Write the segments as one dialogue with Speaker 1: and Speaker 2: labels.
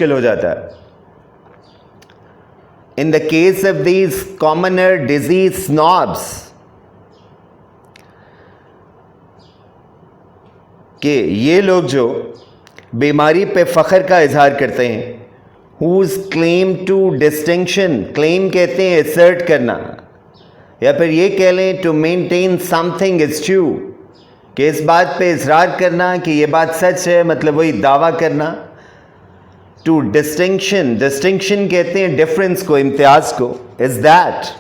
Speaker 1: मुश्किल हो जाता है। In the case of these commoner disease snobs, कि ये लोग जो बीमारी पे फ़ख्र का इजहार करते हैं, whose claim to distinction, claim कहते हैं assert करना, या फिर ये कह लें to maintain something is true, कि इस बात पे इजहार करना कि ये बात सच है, मतलब वही दावा करना। To distinction, distinction कहते हैं डिफरेंस को, इम्तियाज को, is that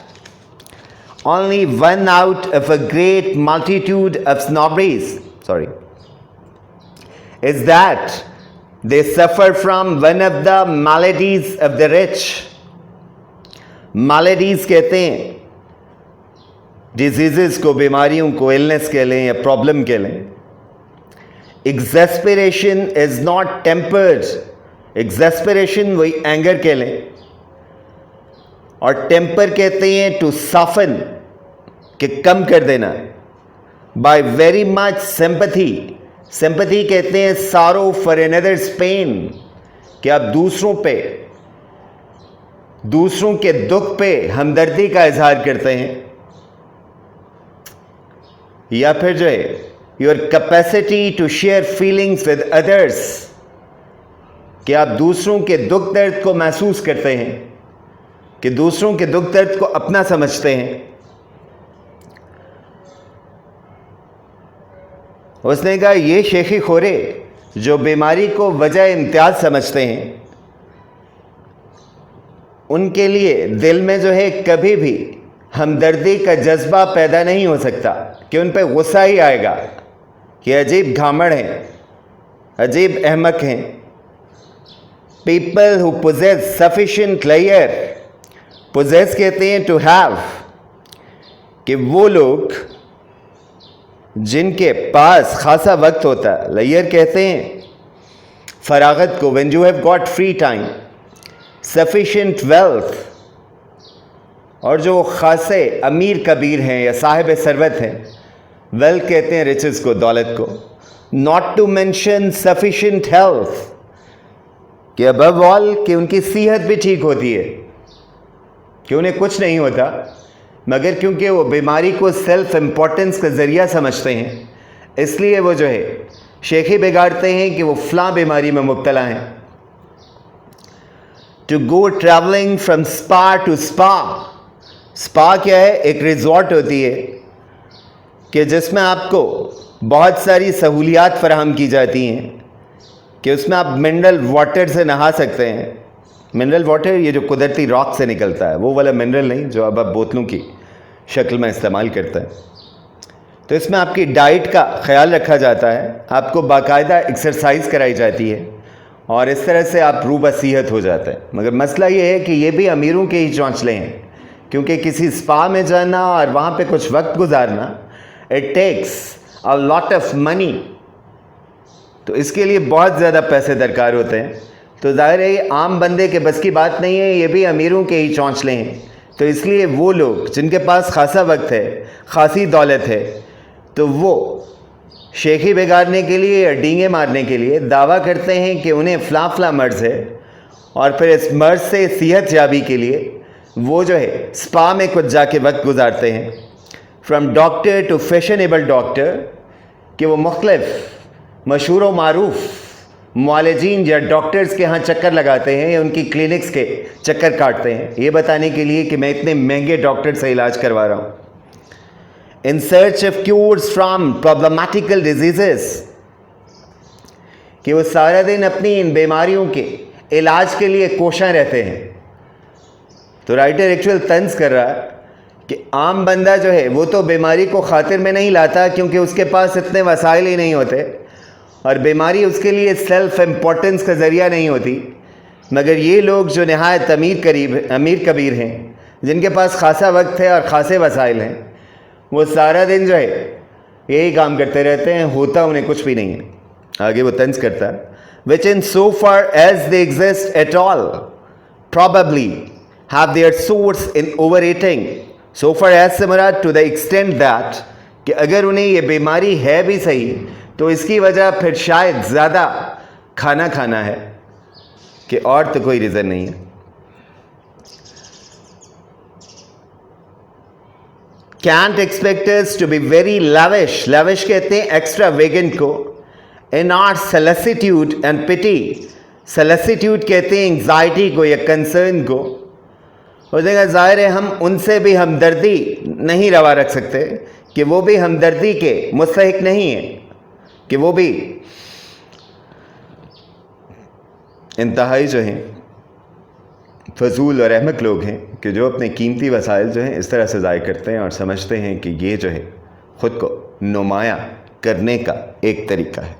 Speaker 1: only one out of a great multitude of snobberies, is that they suffer from one of the maladies of the rich. maladies कहते हैं डिजीजेस को, बीमारियों को, इलनेस कह लें या प्रॉब्लम कह लें। exasperation is not tempered, एग्जैस्परेशन वही एंगर कह लें, और टेम्पर कहते हैं टू सॉफन, कि कम कर देना, by very much sympathy, sympathy कहते हैं सारो फॉर अनदर्स पेन, कि आप दूसरों पे, दूसरों के दुख पे हमदर्दी का इजहार करते हैं। या फिर जो है your capacity to share feelings with others, कि आप दूसरों के दुख दर्द को महसूस करते हैं, कि दूसरों के दुख दर्द को अपना समझते हैं। उसने कहा ये शेखी खोरे जो बीमारी को वजह इम्तियाज समझते हैं, उनके लिए दिल में जो है कभी भी हमदर्दी का जज्बा पैदा नहीं हो सकता, कि उन पर गुस्सा ही आएगा कि अजीब घामड़ हैं, अजीब अहमक हैं। People who possess sufficient layer, possess कहते हैं to have, कि वो लोग जिनके पास खासा वक्त होता है, layer कहते हैं फरागत को, when you have got free time, sufficient wealth, और जो खासे अमीर कबीर हैं या साहिब सरवत हैं, wealth कहते हैं riches को, दौलत को, not to mention sufficient health, कि अबव ऑल कि उनकी सेहत भी ठीक होती है, कि उन्हें कुछ नहीं होता, मगर क्योंकि वो बीमारी को सेल्फ इम्पोर्टेंस का ज़रिया समझते हैं, इसलिए वो जो है शेखी बिगाड़ते हैं कि वो फ़लाँ बीमारी में मुब्तला हैं। To go travelling from spa to spa, spa क्या है? एक रिजॉर्ट होती है कि जिसमें आपको बहुत सारी सहूलियात फराहम की जाती हैं, कि उसमें आप मिनरल वाटर से नहा सकते हैं। मिनरल वाटर ये जो कुदरती रॉक से निकलता है, वो वाला मिनरल नहीं जो अब आप बोतलों की शक्ल में इस्तेमाल करते हैं। तो इसमें आपकी डाइट का ख्याल रखा जाता है, आपको बाकायदा एक्सरसाइज कराई जाती है, और इस तरह से आप रूबसीहत हो जाते हैं। मगर मसला ये है कि ये भी अमीरों के ही चौंचले हैं, क्योंकि किसी स्पा में जाना और वहाँ पे कुछ वक्त गुजारना, it takes a lot of money, तो इसके लिए बहुत ज़्यादा पैसे दरकार होते हैं। तो ज़ाहिर है ये आम बंदे के बस की बात नहीं है, ये भी अमीरों के ही चौंचले हैं। तो इसलिए वो लोग जिनके पास खासा वक्त है, खासी दौलत है, तो वो शेखी बिगाड़ने के लिए या डींगे मारने के लिए दावा करते हैं कि उन्हें फ़लाँ मर्ज़ है, और फिर इस मर्ज़ से सेहत याबी के लिए वो जो है स्पा में कुछ जाके वक्त गुजारते हैं। From doctor to fashionable doctor, कि वो मुख्तलिफ मशहूर व मारूफ मुआलिजीन या डॉक्टर्स के यहाँ चक्कर लगाते हैं या उनकी क्लिनिक्स के चक्कर काटते हैं, ये बताने के लिए कि मैं इतने महंगे डॉक्टर से इलाज करवा रहा हूँ। In search of cures from problematical diseases, कि वो सारा दिन अपनी इन बीमारियों के इलाज के लिए कोशां रहते हैं। तो राइटर एक्चुअल तंज कर रहा है कि आम बंदा जो है वो तो बीमारी को खातिर में नहीं लाता, क्योंकि उसके पास इतने वसाइल ही नहीं होते, और बीमारी उसके लिए सेल्फ इम्पोर्टेंस का ज़रिया नहीं होती। मगर ये लोग जो नहायत अमीर कबीर हैं, जिनके पास खासा वक्त है और खासे वसाइल हैं, वो सारा दिन जो है यही काम करते रहते हैं, होता उन्हें कुछ भी नहीं है। आगे वो तंज करता है, which in so far as they exist at all probably have their source in overeating, so far as से मुराद to the extent that, कि अगर उन्हें ये बीमारी है भी सही तो इसकी वजह फिर शायद ज़्यादा खाना है, कि और तो कोई रीज़न नहीं है। Can't expect us to be very lavish. Lavish कहते हैं extravagant को। In our solicitude and pity. Solicitude कहते हैं एंग्जाइटी को या कंसर्न को। हो जाएगा, ज़ाहिर है हम उनसे भी हमदर्दी नहीं रवा रख सकते कि वो भी हमदर्दी के मुस्तहिक नहीं है, कि वो भी इंतहाई जो हैं फजूल और अहमक लोग हैं कि जो अपने कीमती वसाइल जो हैं इस तरह से ज़ाय करते हैं और समझते हैं कि ये जो है ख़ुद को नुमाया करने का एक तरीका है।